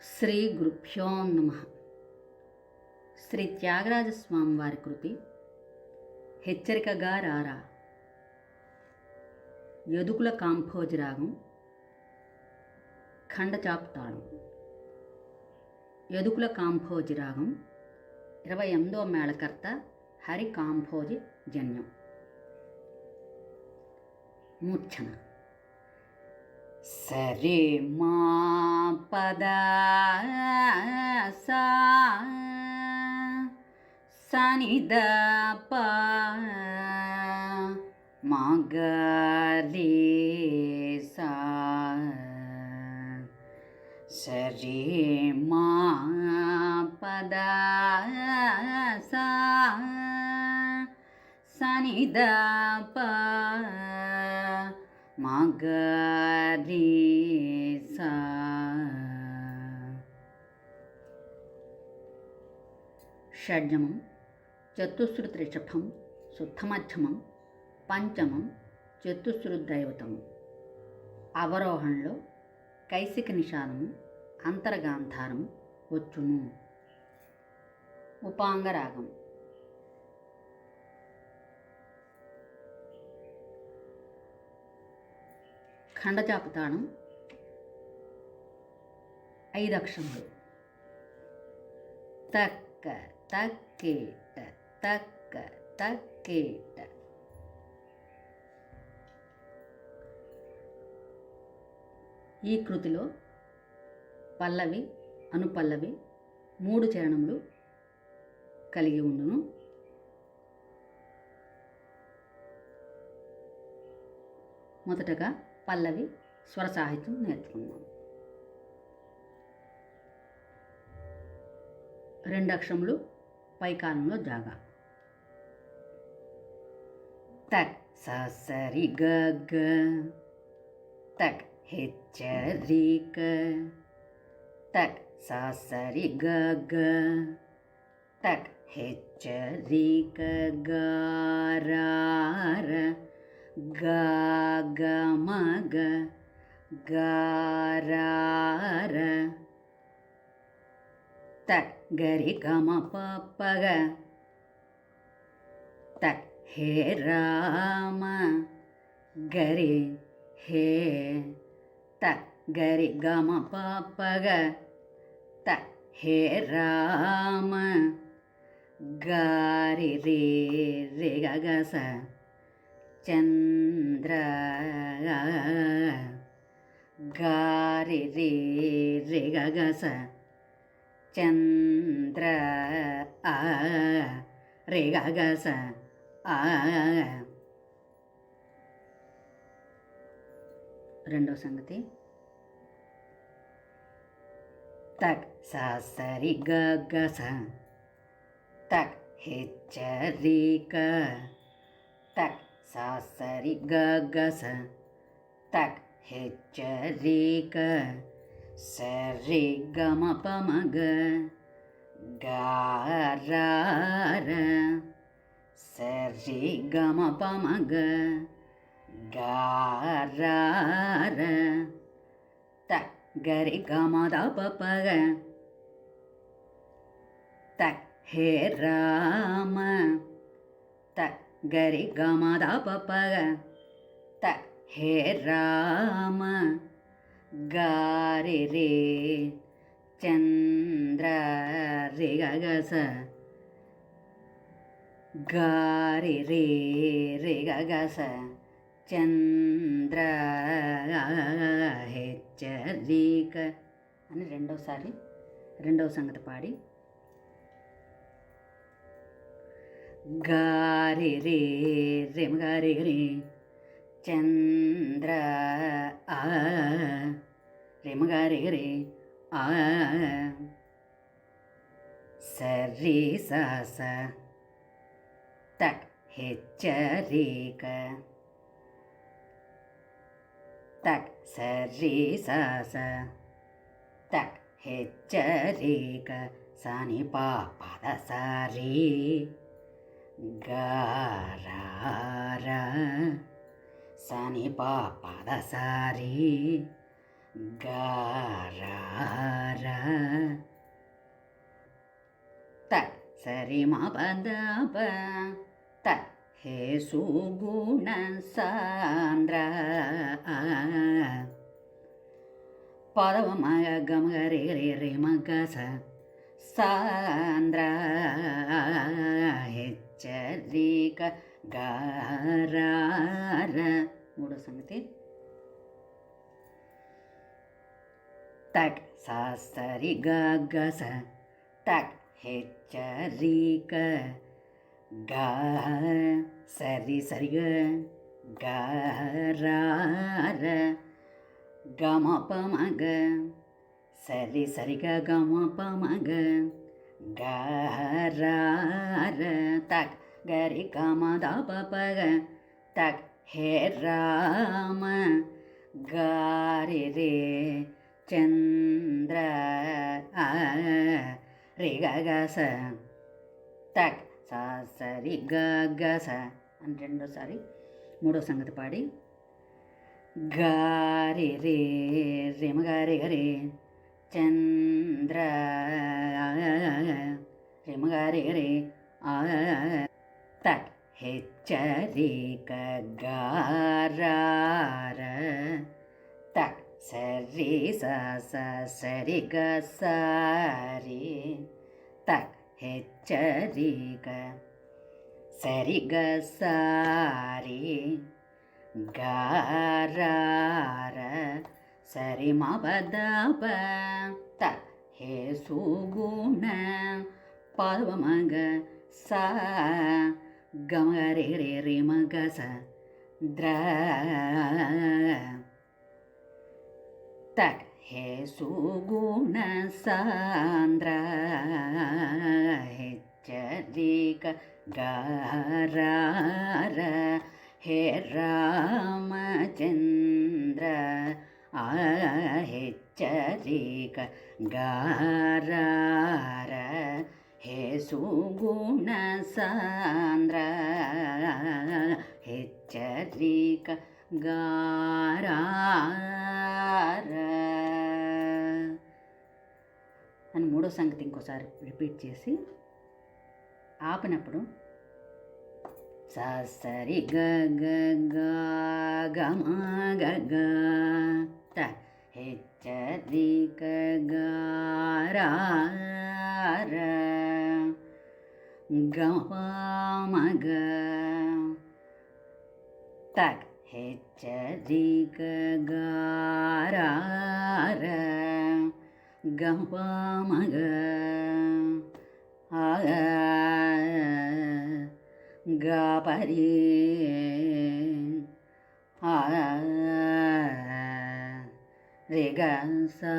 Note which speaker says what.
Speaker 1: శ్రీ గురుభ్యో నమః. శ్రీ త్యాగరాజస్వామి వారి కృతి హెచ్చరికగా రారా. యదుకుల కాంభోజి రాగం ఖండచాప్ తాళం. యదుకుల కాంభోజి రాగం 28వ మేళకర్త హరి కాంభోజి జన్యం. మూర్ఛన. సరే మా పద సా సనిద ప మగరి సా సరే మా పద సా సనిద ప మగరి సా. షడ్జమం, చతుశ్రుతి రిషభం, శుద్ధమధ్యమం, పంచమం, చతుశ్రుద్దైవతం. అవరోహణలో కైసిక నిషాదము, అంతర్గాంధారము వచ్చును. ఉపాంగరాగం. ఖండచాపుతాళం 5 అక్షరములు. తక్క తక్కేట తక్క తక్కేట. ఈ కృతిలో పల్లవి అనుపల్లవి 3 చరణములు కలిగి ఉండును. మొదటగా పల్లవి స్వర సాహిత్యం నేర్చుకుందాం. 2 అక్షరములు పై కాలంలో జాగా. తక్ సరి గ గ తక్ హెచ్చరిక తక్ సరి గ గ తక్ హెచ్చరిక గారార గ మగ గారార తక్ గరి గమ పప్పగ తక్ హే రామ గరి హే తక్ గరి గమ పప్పగ తక్ హే రామ గారి రే రే గగస చంద్ర గారి రే రే గగస చంద్ర రే గగస. రెండవ సంగతి. తక్ సరి గగస తక్ హెచ్చరిక తక్ సరి గగస తక్ హెచ్చరిక సరి గమ పమగ గారార సరి గమ పమగ గారార తక్ గరి గమ దపపగ తక్ హే రామ తక్ గరి గమ దపపగ తక్ హే రామ గారి రే చంద్ర రే గగస గారి రే రే గగస చంద్ర హెచ్చరిక అని రెండవ సంగతి పాడి గారి రే రే గారి రే చంద్ర రేమ గారి రే సరి స తక్ హెచ్చరిక తక్ సరి స తక్ హెచ్చరిక సని పద సరి గారార సని పద సరి గారార సరి మ పద ప త హే సుగుణ సాంద్ర పదవ మగ గమ రే రే రే మగ స సాంద్ర హెచ్చరిక గారార మూడో సంగతి తక్ సాసరి గగస తక్ హెచ్చరిక గా సరి సరిగ గారార గమ పమగ సరి సరిగ గమ పమగ గారార తక్ గరి గమ దప పగ తక్ హే రామ గారి రే చంద్ర రి గగస తక్ సా సరి గగస అని రెండోసారి మూడో సంగతి పాడి గారి రే రిమ గారి గరి చంద్ర రిమ గారి గరి తక్ హెచ్చరిక గారార తక్ సరి సరి గ సారి తక్ హెచ్చరిక సరి గ సారి గారార సరి మ పద ప త హే సుగుణ పదవ మగ సా గమ రే రే రే మగ స ద్ర తక్ హే సుగుణ సాంద్ర హెచ్చరిక గారార హే రామచంద్ర హెచ్చరిక గారార హే సుగుణ సాంద్ర హెచ్చరిక గారార అని మూడో సంగతి ఇంకోసారి రిపీట్ చేసి ఆపినప్పుడు సరి గ గ గ గమ గ గ త హెచ్చరిక గారార గమ మగ తక్ హెచ్చరిక గారార గమ మగ గా పరి రే గ సా